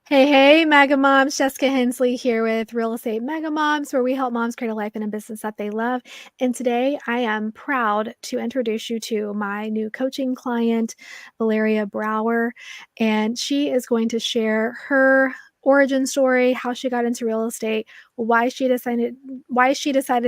Hey, Mega Moms. Jessica Hensley here with Real Estate Mega Moms, where we help moms create a life and a business that they love. And today I am proud to introduce you to my new coaching client, Valeriya Brauer. And she is going to share her origin story, how she got into real estate, why she decided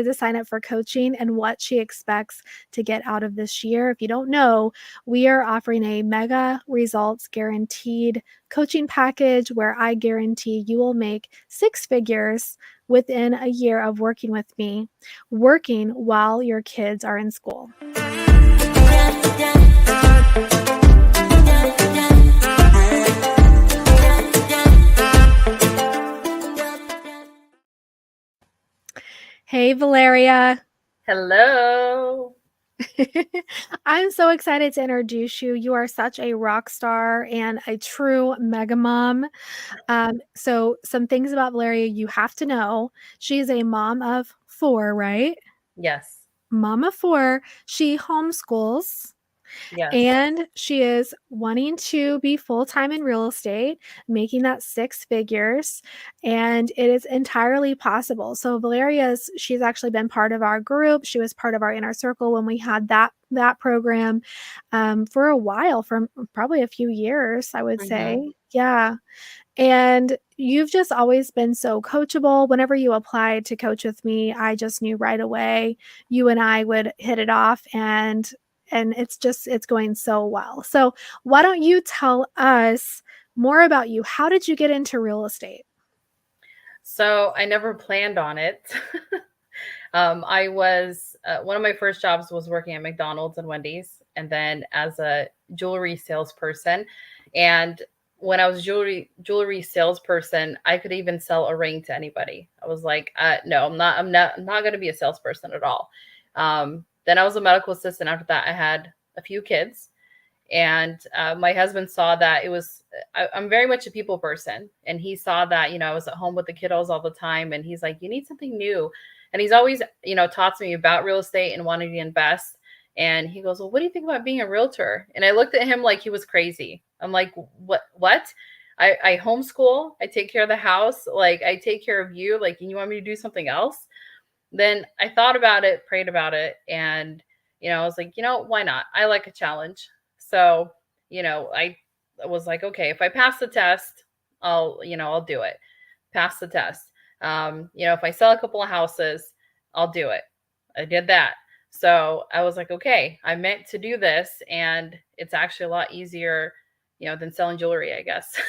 to sign up for coaching, and what she expects to get out of this year. If you don't know, we are offering a mega results guaranteed coaching package where I guarantee you will make six figures within a year of working with me, working while your kids are in school. Hey, Valeriya. Hello. I'm so excited to introduce you. You are such a rock star and a true mega mom. So some things about Valeriya you have to know. She is a mom of four, right? Yes. Mom of four. She homeschools. Yes. And she is wanting to be full-time in real estate, making that six figures, and it is entirely possible. So she's actually been part of our group. She was part of our inner circle when we had that program for a while, for probably a few years, I would hmm say. Yeah. And you've just always been so coachable. Whenever you applied to coach with me, I just knew right away you and I would hit it off, and it's going so well. So, why don't you tell us more about you? How did you get into real estate? So I never planned on it. I was one of my first jobs was working at McDonald's and Wendy's, and then as a jewelry salesperson. And when I was jewelry salesperson, I could even sell a ring to anybody. I was like, no, I'm not going to be a salesperson at all. Then I was a medical assistant. After that, I had a few kids, and my husband saw that I'm very much a people person, and he saw that I was at home with the kiddos all the time, and he's like, you need something new. And he's always taught to me about real estate and wanting to invest. And he goes, well, what do you think about being a realtor? And I looked at him like he was crazy. I'm like, what? I homeschool, I take care of the house, like I take care of you, like, and you want me to do something else? Then I thought about it, prayed about it, and I was like, why not? I like a challenge. So, I was like, okay, if I pass the test, I'll do it. Pass the test. If I sell a couple of houses, I'll do it. I did that. So I was like, okay, I meant to do this, and it's actually a lot easier, than selling jewelry, I guess.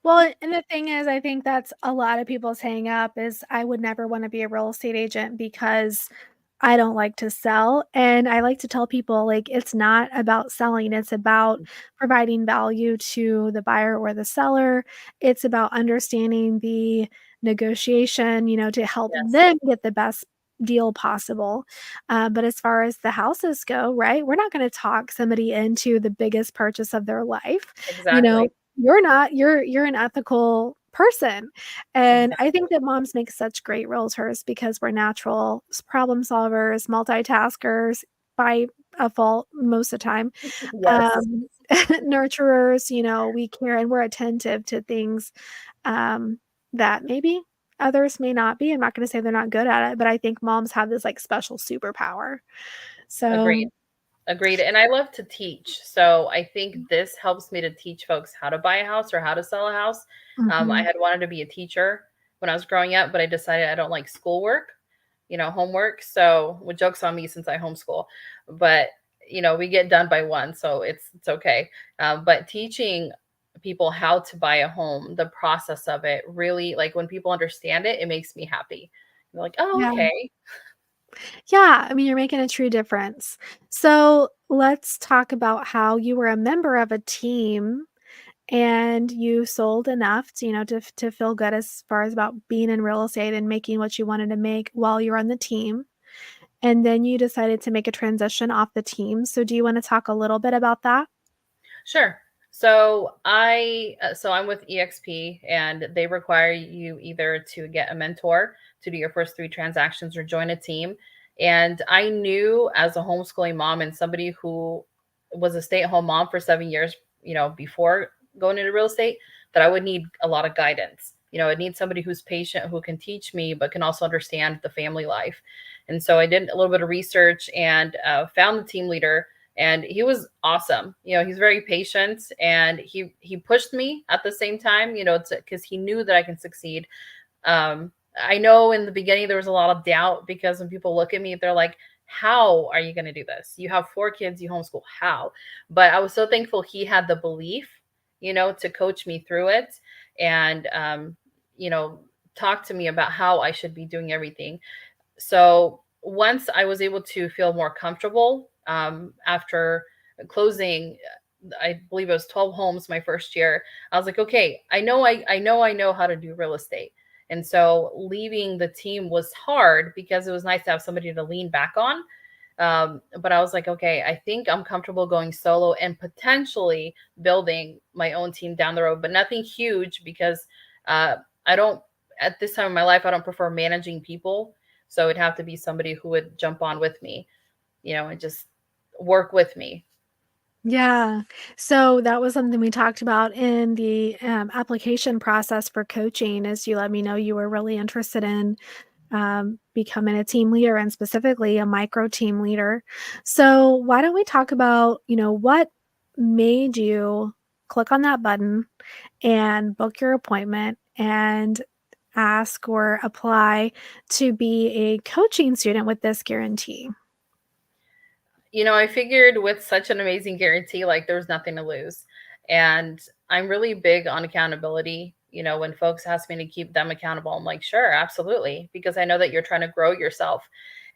Well, and the thing is, I think that's a lot of people's hang up is I would never want to be a real estate agent because I don't like to sell. And I like to tell people, like, it's not about selling, it's about providing value to the buyer or the seller. It's about understanding the negotiation, to help Yes, them get the best deal possible. But as far as the houses go, right, we're not going to talk somebody into the biggest purchase of their life. You know, exactly. you're not, you're an ethical person. And I Exactly. think that moms make such great realtors because we're natural problem solvers, multitaskers by fault most of the time. Yes, Um, nurturers, we care and we're attentive to things that maybe others may not be. I'm not going to say they're not good at it, but I think moms have this like special superpower. So, agreed. Agreed. And I love to teach. So I think this helps me to teach folks how to buy a house or how to sell a house. I mhm. had wanted to be a teacher when I was growing up, but I decided I don't like schoolwork, homework. So, with jokes on me since I homeschool, but we get done by one, so it's okay. But teaching people how to buy a home, the process of it, really, like when people understand it, it makes me happy. They're like, oh, Yeah. okay. Yeah, I mean, you're making a true difference. So let's talk about how you were a member of a team and you sold enough to, to feel good as far as about being in real estate and making what you wanted to make while you were on the team. And then you decided to make a transition off the team. So do you want to talk a little bit about that? Sure. So I'm with EXP, and they require you either to get a mentor to do your first three transactions or join a team. And I knew, as a homeschooling mom and somebody who was a stay-at-home mom for 7 years, before going into real estate, that I would need a lot of guidance. I need somebody who's patient, who can teach me, but can also understand the family life. And so I did a little bit of research and found the team leader, and he was awesome. He's very patient, and he pushed me at the same time, because he knew that I can succeed. I know in the beginning there was a lot of doubt, because when people look at me, they're like, how are you going to do this? You have 4 kids, you homeschool, how? But I was so thankful he had the belief, to coach me through it, and, you know, talk to me about how I should be doing everything. So once I was able to feel more comfortable, after closing, I believe it was 12 homes my first year, I was like, okay, I know how to do real estate. And so leaving the team was hard, because it was nice to have somebody to lean back on. But I was like, okay, I think I'm comfortable going solo and potentially building my own team down the road, but nothing huge, because uh, I don't, at this time in my life, I don't prefer managing people. So it'd have to be somebody who would jump on with me, and just work with me. Yeah. So that was something we talked about in the application process for coaching, as you let me know you were really interested in becoming a team leader and specifically a micro team leader. So why don't we talk about, what made you click on that button and book your appointment and ask or apply to be a coaching student with this guarantee? I figured with such an amazing guarantee, like there was nothing to lose. And I'm really big on accountability. When folks ask me to keep them accountable, I'm like, sure, absolutely, because I know that you're trying to grow yourself.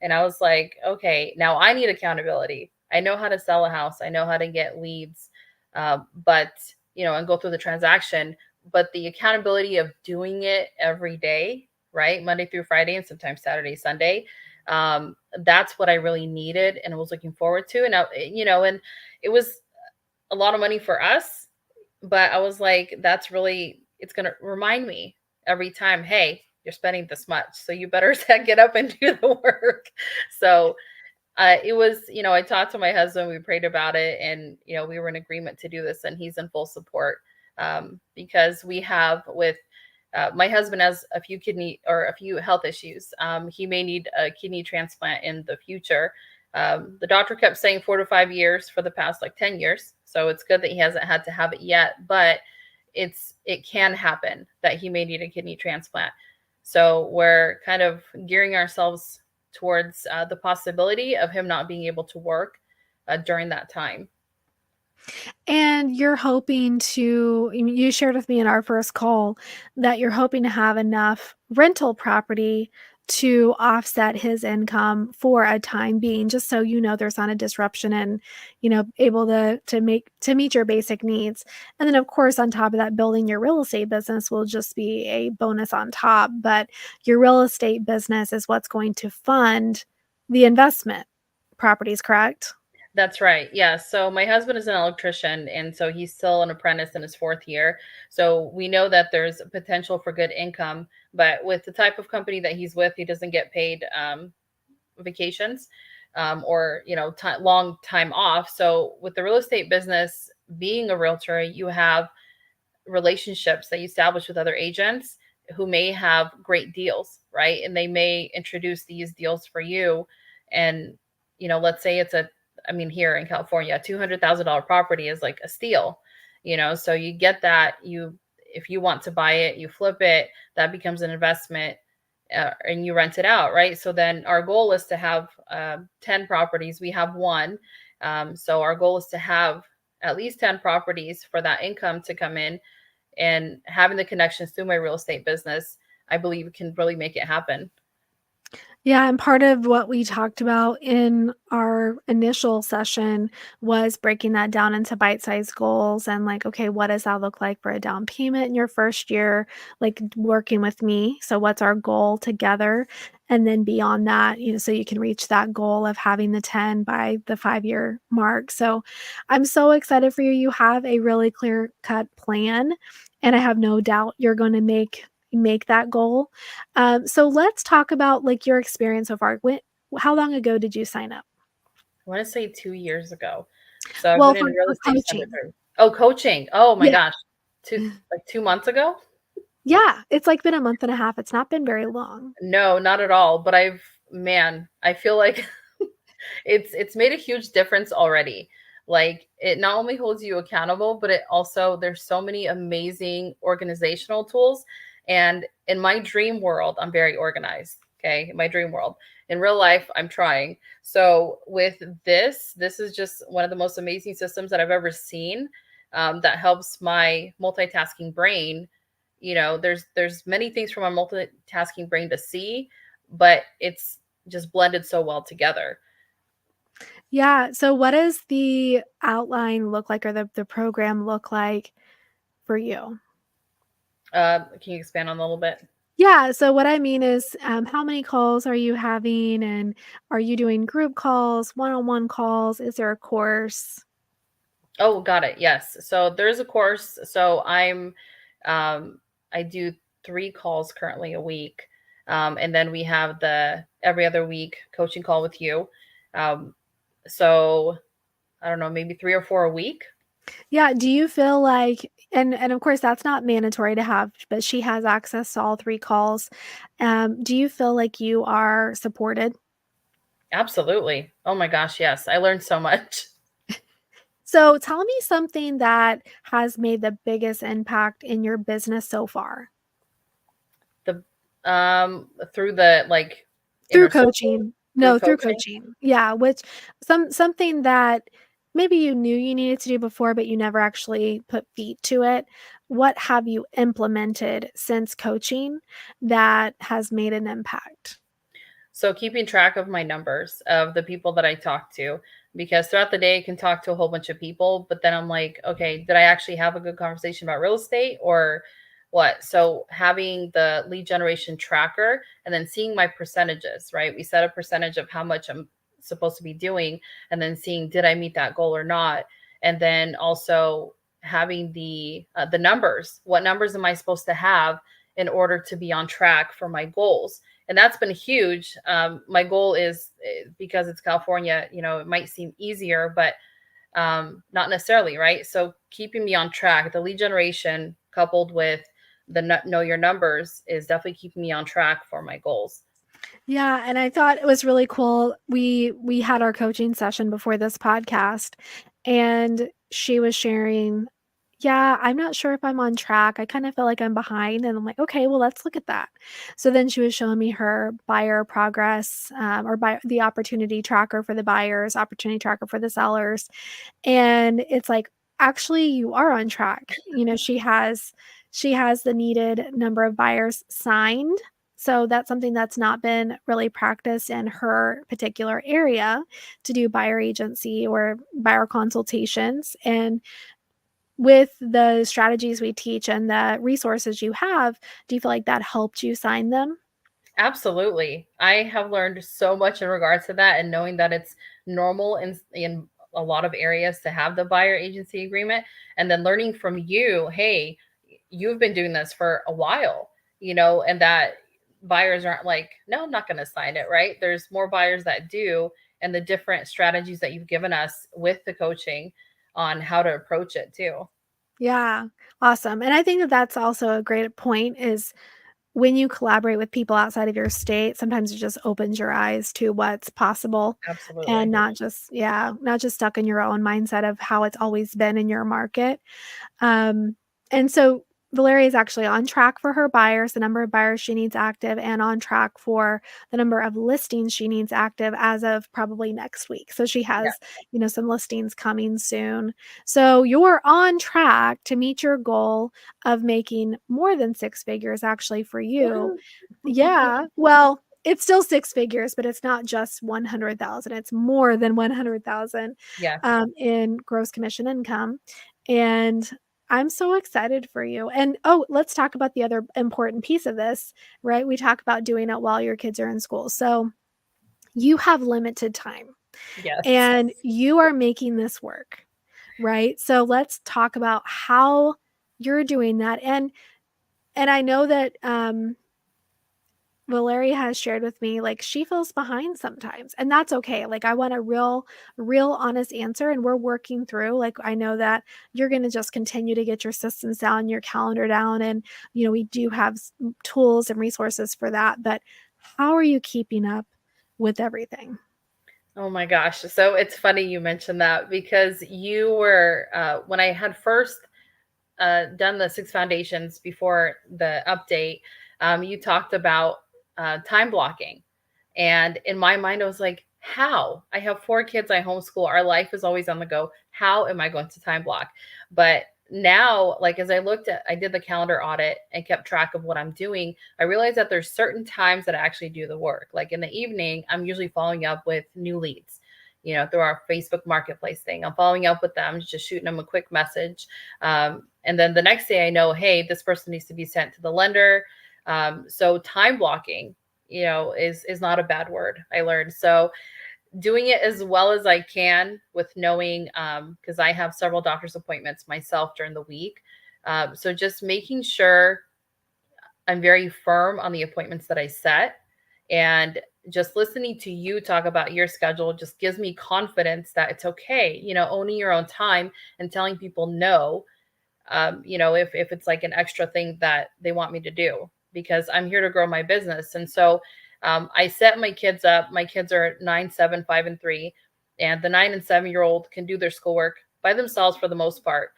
And I was like, okay, now I need accountability. I know how to sell a house, I know how to get leads, but, and go through the transaction. But the accountability of doing it every day, right? Monday through Friday, and sometimes Saturday, Sunday, that's what I really needed and was looking forward to. And and it was a lot of money for us, but I was like, it's going to remind me every time, hey, you're spending this much, so you better get up and do the work. So it was, I talked to my husband, we prayed about it, and, we were in agreement to do this, and he's in full support, because we have with, my husband has a few kidney or a few health issues. He may need a kidney transplant in the future. The doctor kept saying 4 to 5 years for the past like 10 years. So it's good that he hasn't had to have it yet, but it can happen that he may need a kidney transplant. So we're kind of gearing ourselves towards the possibility of him not being able to work during that time. And you're hoping to, you shared with me in our first call that you're hoping to have enough rental property to offset his income for a time being, just so there's not a disruption and able to meet your basic needs. And then of course on top of that, building your real estate business will just be a bonus on top. But your real estate business is what's going to fund the investment properties, correct? That's right. Yeah. So my husband is an electrician, and so he's still an apprentice in his 4th year. So we know that there's potential for good income, but with the type of company that he's with, he doesn't get paid vacations, or long time off. So with the real estate business, being a realtor, you have relationships that you establish with other agents who may have great deals, right? And they may introduce these deals for you. And, let's say I mean, here in California, a $200,000 property is like a steal, so you get that. If you want to buy it, you flip it, that becomes an investment, and you rent it out, right? So then our goal is to have 10 properties. We have one. So our goal is to have at least 10 properties for that income to come in, and having the connections through my real estate business, I believe can really make it happen. Yeah, and part of what we talked about in our initial session was breaking that down into bite-sized goals and like, okay, what does that look like for a down payment in your first year? Like working with me. So what's our goal together? And then beyond that, so you can reach that goal of having the 10 by the 5-year mark. So I'm so excited for you. You have a really clear-cut plan, and I have no doubt you're going to make that goal. So let's talk about like your experience so far. How long ago did you sign up? I want to say 2 years ago. So I've Well, been in real for estate December coaching. 3rd. Oh, coaching. Oh my Yeah. gosh. like 2 months ago. Yeah, it's, like, been a month and a half, it's not been very long. No, not at all. But man, I feel like it's made a huge difference already. Like it not only holds you accountable, but it also there's so many amazing organizational tools. And in my dream world, I'm very organized. Okay, in my dream world. In real life, I'm trying. So with this is just one of the most amazing systems that I've ever seen. That helps my multitasking brain. There's many things for my multitasking brain to see, but it's just blended so well together. Yeah, so what does the outline look like or the program look like for you? Can you expand on that a little bit? Yeah, so what I mean is, how many calls are you having, and are you doing group calls, one-on-one calls? Is there a course? Oh, got it. Yes. So there's a course. I do 3 calls currently a week. And then we have the every other week coaching call with you. Um, so I don't know, maybe 3 or 4 a week. Yeah, do you feel like, and of course that's not mandatory to have, but she has access to all 3 calls. Do you feel like you are supported? Absolutely. Oh my gosh. Yes. I learned so much. So tell me something that has made the biggest impact in your business so far. The, through the like Through inner circle, coaching. through No, through coaching. coaching. Yeah, which something that maybe you knew you needed to do before, but you never actually put feet to it. What have you implemented since coaching that has made an impact? So keeping track of my numbers of the people that I talk to, because throughout the day I can talk to a whole bunch of people, but then I'm like, okay, did I actually have a good conversation about real estate or what? So having the lead generation tracker and then seeing my percentages, right? We set a percentage of how much I'm supposed to be doing and then seeing did I meet that goal or not? And then also having the numbers. What numbers am I supposed to have in order to be on track for my goals? And that's been huge. My goal is because it's California, it might seem easier, but not necessarily, right? So keeping me on track, the lead generation coupled with the know your numbers is definitely keeping me on track for my goals. Yeah, and I thought it was really cool. We had our coaching session before this podcast, and she was sharing, "Yeah, I'm not sure if I'm on track. I kind of feel like I'm behind." And I'm like, "Okay, well, let's look at that." So then she was showing me her buyer progress, or buy the opportunity tracker for the buyers, opportunity tracker for the sellers, and it's like, actually, you are on track. She has the needed number of buyers signed. So that's something that's not been really practiced in her particular area to do buyer agency or buyer consultations. And with the strategies we teach and the resources you have, do you feel like that helped you sign them? Absolutely. I have learned so much in regards to that and knowing that it's normal in a lot of areas to have the buyer agency agreement and then learning from you, hey, you've been doing this for a while, and that buyers aren't like, no, I'm not going to sign it, right? There's more buyers that do and the different strategies that you've given us with the coaching on how to approach it too. Yeah, awesome. And I think that that's also a great point is when you collaborate with people outside of your state, sometimes it just opens your eyes to what's possible and Absolutely. not just stuck in your own mindset of how it's always been in your market. And so Valeria is actually on track for her buyers, the number of buyers she needs active, and on track for the number of listings she needs active as of probably next week. So she Yeah. has, some listings coming soon. So you're on track to meet your goal of making more than 6 figures actually for you. Woohoo. Yeah. Well, it's still 6 figures, but it's not just 100,000. It's more than 100,000 Yes. in gross commission income. And I'm so excited for you. And oh, let's talk about the other important piece of this, right? We talk about doing it while your kids are in school. So you have limited time Yes. and you are making this work, right? So let's talk about how you're doing that. And I know that Valeria has shared with me, like, she feels behind sometimes, and that's okay. Like, I want a real honest answer, and we're working through, like, I know that you're gonna just continue to get your systems down, your calendar down, and, we do have tools and resources for that, but how are you keeping up with everything? Oh my gosh. So it's funny you mentioned that because you were, when I had first done the six foundations before the update, you talked about time blocking. And in my mind, I was like, how? I have four kids, I homeschool, our life is always on the go. How am I going to time block? But now, like as I did the calendar audit and kept track of what I'm doing, I realized that there's certain times that I actually do the work. Like in the evening, I'm usually following up with new leads, through our Facebook marketplace thing. I'm following up with them, just shooting them a quick message. And then the next day I know, hey, this person needs to be sent to the lender. So time blocking, is not a bad word, I learned. So doing it as well as I can with knowing, because I have several doctor's appointments myself during the week. So just making sure I'm very firm on the appointments that I set, and just listening to you talk about your schedule just gives me confidence that it's okay, owning your own time and telling people no, if it's like an extra thing that they want me to do, because I'm here to grow my business. And so I set my kids up. My kids are 9, 7, 5, and 3. And the 9 and 7-year-old can do their schoolwork by themselves for the most part.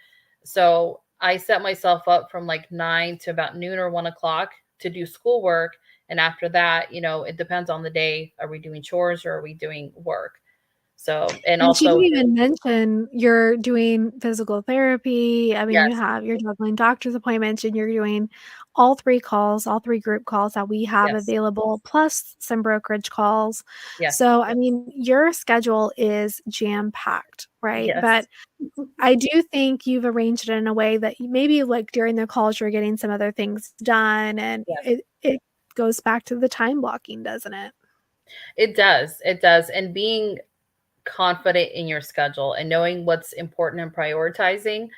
So I set myself up from like 9 to about noon or 1 o'clock to do schoolwork. And after that, it depends on the day. Are we doing chores or are we doing work? So, and And she also, didn't even mention you're doing physical therapy. I mean, yes, you're juggling doctor's appointments and you're doing all 3 group calls that we have yes, available, plus some brokerage calls. yes, So, I mean, your schedule is jam-packed, right? yes, But I do think you've arranged it in a way that maybe, like, during the calls, you're getting some other things done, and yes. it goes back to the time blocking, doesn't it? It does. It does. And being confident in your schedule and knowing what's important and prioritizing.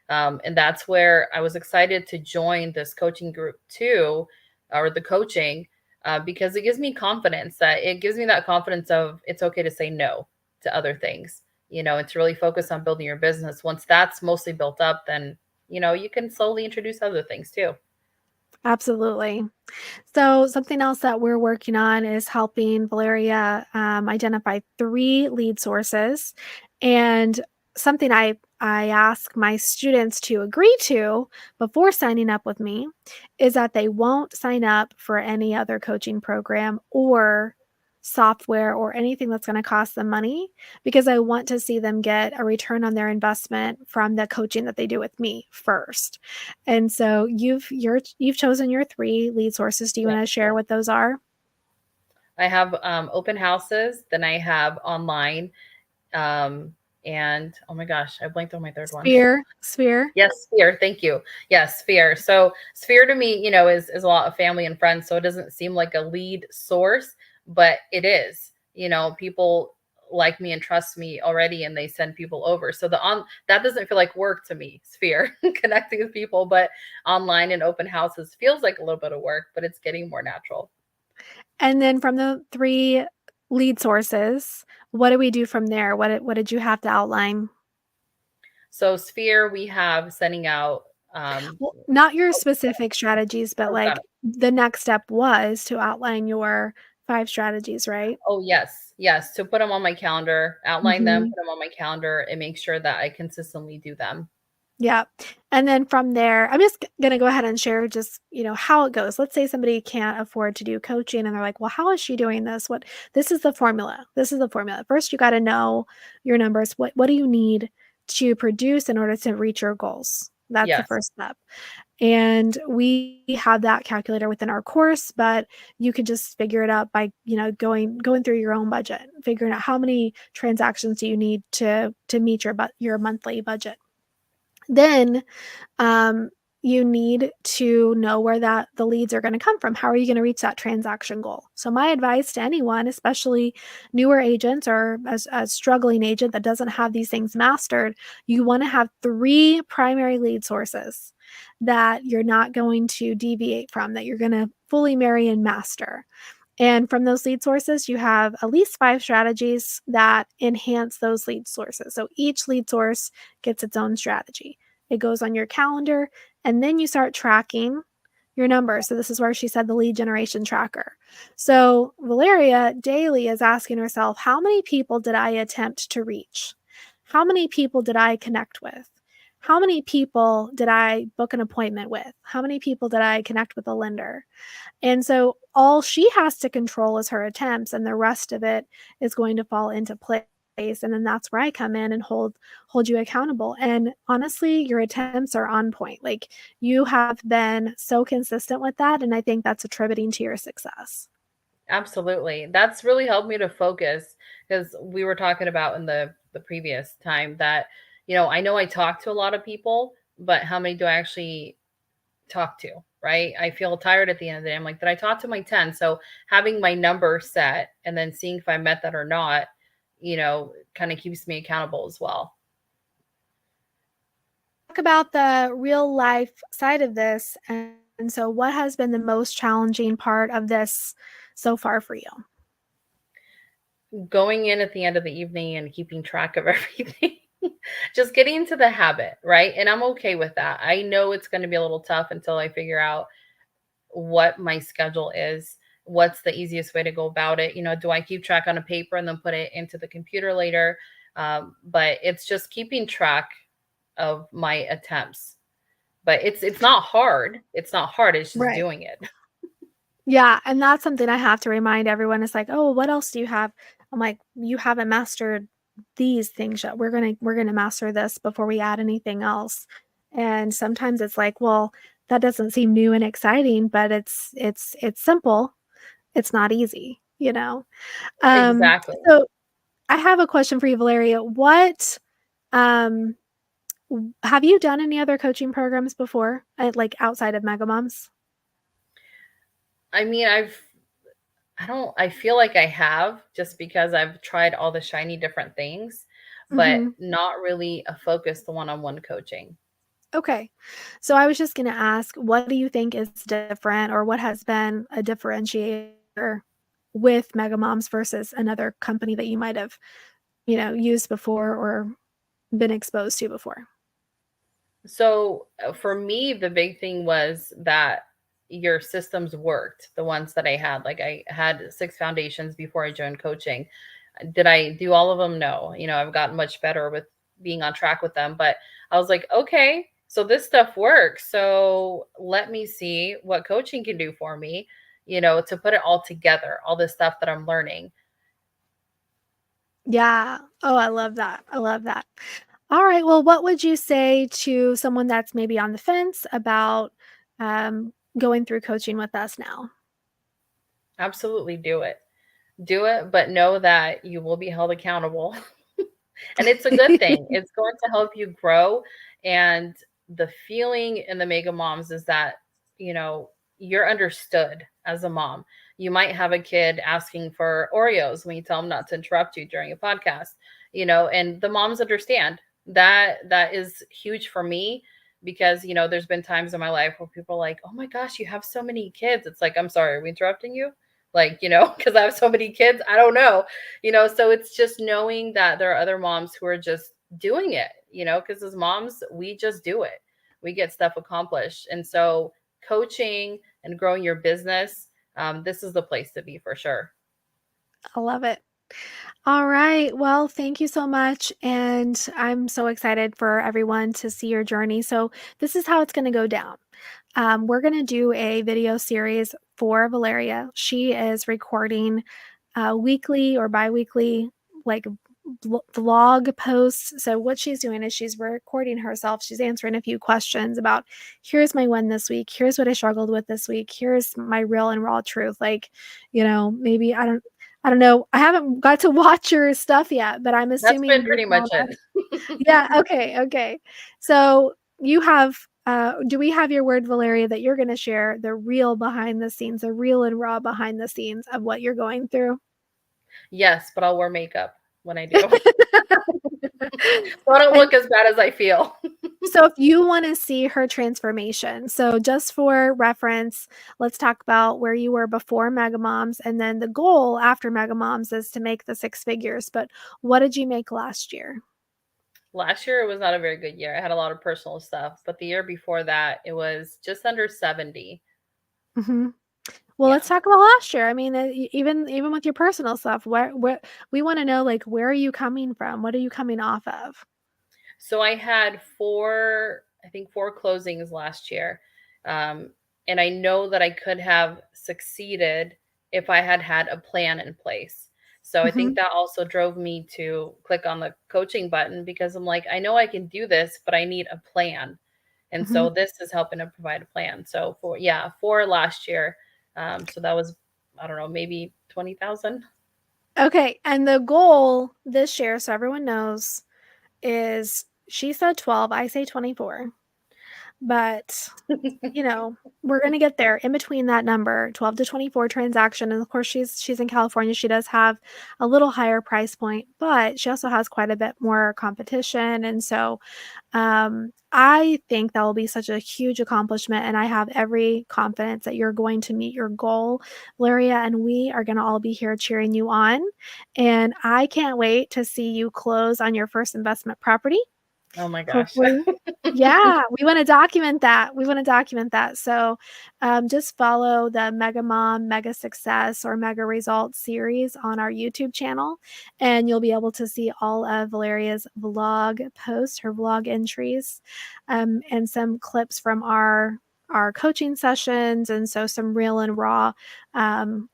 And that's where I was excited to join this coaching group too, or the coaching, because it gives me confidence, that it gives me that confidence of it's okay to say no to other things, and to really focus on building your business. Once that's mostly built up, then, you can slowly introduce other things too. Absolutely. So, something else that we're working on is helping Valeria identify 3 lead sources. And something I ask my students to agree to before signing up with me is that they won't sign up for any other coaching program or software or anything that's going to cost them money, because I want to see them get a return on their investment from the coaching that they do with me first. And so you've chosen your 3 lead sources. Do you Yeah. wanna share what those are? I have open houses, then I have online, um, and oh my gosh, I blanked on my third one. Sphere. Yes, Sphere. Thank you. Yes, Sphere. So Sphere to me, is a lot of family and friends. So it doesn't seem like a lead source, but it is. People like me and trust me already, and they send people over. So the on that doesn't feel like work to me. Sphere, connecting with people, but online and open houses feels like a little bit of work, but it's getting more natural. And then from the 3 lead sources, what do we do from there? What did you have to outline? So Sphere, we have sending out. Um, Well, not your oh, specific strategies, but, oh, got like, it. the next step was to outline your 5 strategies, right? Oh, yes. Yes. To put them on my calendar, outline them, Mhm. put them on my calendar, and make sure that I consistently do them. Yeah, and then from there, I'm just gonna go ahead and share just, how it goes. Let's say somebody can't afford to do coaching and they're like, "Well, how is she doing this? What This is the formula. This is the formula." First, you gotta know your numbers. What do you need to produce in order to reach your goals? That's the Yes. first step. And we have that calculator within our course, but you could just figure it out by, going through your own budget, figuring out how many transactions do you need to meet your monthly budget. Then um, you need to know where that the leads are going to come from. How are you going to reach that transaction goal? So my advice to anyone, especially newer agents or as a struggling agent that doesn't have these things mastered, you want to have 3 primary lead sources. that you're not going to deviate from, that you're going to fully marry and master. And from those lead sources, you have at least 5 strategies that enhance those lead sources. So each lead source gets its own strategy. It goes on your calendar, and then you start tracking your numbers. So this is where she said the lead generation tracker. So Valeriya daily is asking herself, how many people did I attempt to reach? How many people did I connect with? How many people did I book an appointment with? How many people did I connect with a lender? And so all she has to control is her attempts, and the rest of it is going to fall into place. And then that's where I come in and hold you accountable. And honestly, your attempts are on point. Like, you have been so consistent with that, and I think that's attributing to your success. Absolutely. That's really helped me to focus because we were talking about in the previous time that, I know I talk to a lot of people, but how many do I actually talk to, right? I feel tired at the end of the day. I'm like, did I talk to my 10? So having my number set and then seeing if I met that or not, kind of keeps me accountable as well. Talk about the real life side of this. And so, what has been the most challenging part of this so far for you? Going in at the end of the evening and keeping track of everything. Just getting into the habit, right? And I'm okay with that. I know it's going to be a little tough until I figure out what my schedule is, what's the easiest way to go about it. Do I keep track on a paper and then put it into the computer later? But it's just keeping track of my attempts. But it's not hard. It's not hard. It's just Right. doing it. Yeah, and that's something I have to remind everyone. It's like, "Oh, what else do you have?" I'm like, "You haven't mastered these things yet. We're gonna master this before we add anything else." And sometimes it's like, "Well, that doesn't seem new and exciting, but it's simple. It's not easy, you know?" Um, Exactly. so I have a question for you, Valeria. What, um, have you done any other coaching programs before, like outside of Mega Moms? I mean, I feel like I have just because I've tried all the shiny different things, but Mhm. not really a focused one-on-one coaching. Okay. So I was just gonna ask, what do you think is different, or what has been a differentiator with Mega Moms versus another company that you might have, used before or been exposed to before? So for me, the big thing was that your systems worked, the ones that I had. Like I had 6 foundations before I joined coaching. Did I do all of them? No. I've gotten much better with being on track with them, but I was like, okay, so this stuff works. So let me see what coaching can do for me, to put it all together, all this stuff that I'm learning. Yeah. Oh, I love that. I love that. All right. Well, what would you say to someone that's maybe on the fence about going through coaching with us now? Absolutely do it. Do it, but know that you will be held accountable. And it's a good thing. It's going to help you grow. And the feeling in the mega moms is that, you're understood as a mom. You might have a kid asking for Oreos when you tell them not to interrupt you during a podcast, and the moms understand that. That is huge for me because, there's been times in my life where people are like, oh my gosh, you have so many kids. It's like, I'm sorry, are we interrupting you? Like, because I have so many kids. I don't know, so it's just knowing that there are other moms who are just doing it, because as moms we just do it, we get stuff accomplished. And so coaching and growing your business, this is the place to be for sure. I love it. All right. Well, thank you so much. And I'm so excited for everyone to see your journey. So, this is how it's going to go down. We're going to do a video series for Valeriya. She is recording weekly or bi weekly, like vlog posts. So, what she's doing is she's recording herself. She's answering a few questions about, here's my win this week. Here's what I struggled with this week. Here's my real and raw truth. Like, maybe I don't know. I haven't got to watch your stuff yet, but I'm That's assuming been based pretty on much all it. that. Yeah, okay, okay. So you have do we have your word, Valeria, that you're gonna share the real behind the scenes, the real and raw behind the scenes of what you're going through? Yes, but I'll wear makeup. when I do. So I don't And look as bad as I feel. so if you wanna see her transformation, so just for reference, let's talk about where you were before Mega Moms, and then the goal after Mega Moms is to make the 6 figures, but what did you make last year? Last year it was not a very good year. I had a lot of personal stuff, but the year before that it was just under 70. Mhm. Well, let's Yeah. talk about last year. I mean, even with your personal stuff, where we wanna know, like, where are you coming from? What are you coming off of? So I had four, I think four closings last year. Um, and I know that I could have succeeded if I had had a plan in place. So I think Mhm, that also drove me to click on the coaching button because I'm like, I know I can do this, but I need a plan. And mhm. so this is helping to provide a plan. So for, yeah, for last year. So that was, I don't know, maybe 20,000. Okay, and the goal this year, so everyone knows, is she said 12, I say 24, but, you know, we're gonna get there in between that number, 12 to 24 transaction, and of course, she's in California, she does have a little higher price point, but she also has quite a bit more competition, and so I think that will be such a huge accomplishment, and I have every confidence that you're going to meet your goal, Valeria, and we are gonna all be here cheering you on, and I can't wait to see you close on your first investment property. Oh my gosh. Hopefully. Yeah, we wanna document that, we wanna document that, so, just follow the Mega Mom, Mega Success, or Mega Results series on our YouTube channel, and you'll be able to see all of Valeria's vlog posts, her vlog entries, and some clips from our coaching sessions, and so some real and raw,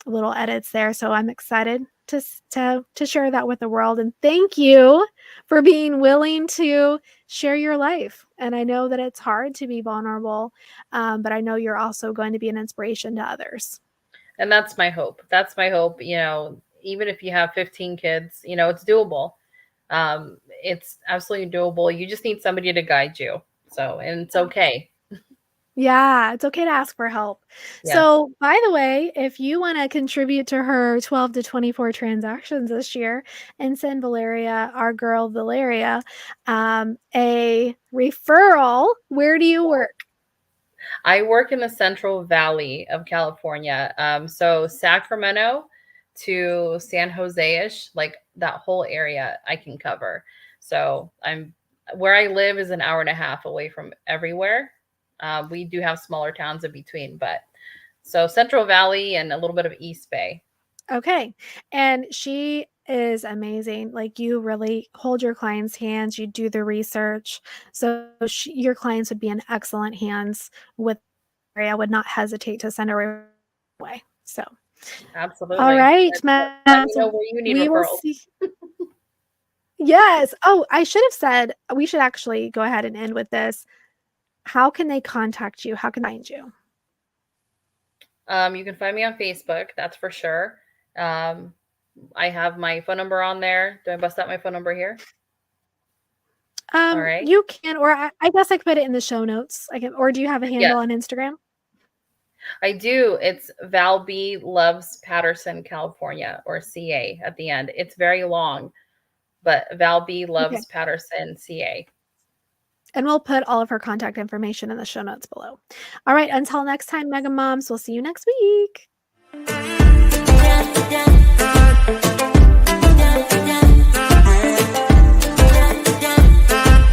little edits there, so I'm excited to share that with the world, and thank you for being willing to share your life. And I know that it's hard to be vulnerable, but I know you're also going to be an inspiration to others. And that's my hope. That's my hope. Even if you have 15 kids, it's doable. It's absolutely doable. You just need somebody to guide you. So, and it's okay. Yeah, it's okay to ask for help. Yes. So, by the way, if you want to contribute to her 12 to 24 transactions this year and send Valeria, our girl Valeria, a referral, where do you work? I work in the Central Valley of California. So Sacramento to San Jose-ish, like that whole area I can cover. So I'm where I live is an hour and a half away from everywhere. We do have smaller towns in between, but so Central Valley and a little bit of East Bay. Okay. And she is amazing. Like, you really hold your clients' hands, you do the research. So, your clients would be in excellent hands with her. I would not hesitate to send her away. So, all Absolutely. right, Let ma'am. me know So, where you need we will referrals. see. Yes. Oh, I should have said we should actually go ahead and end with this. How can they contact you? How can they find you? You can find me on Facebook, that's for sure. Um, I have my phone number on there. Do I bust out my phone number here? All right. You can, or I guess I could put it in the show notes. I can, or do you have a Yes, handle on Instagram? I do. It's Val B Loves Patterson, California, or CA at the end. It's very long, but Val B Okay. Loves Patterson, CA. And we'll put all of her contact information in the show notes below. All right, until next time, Mega Moms, we'll see you next week.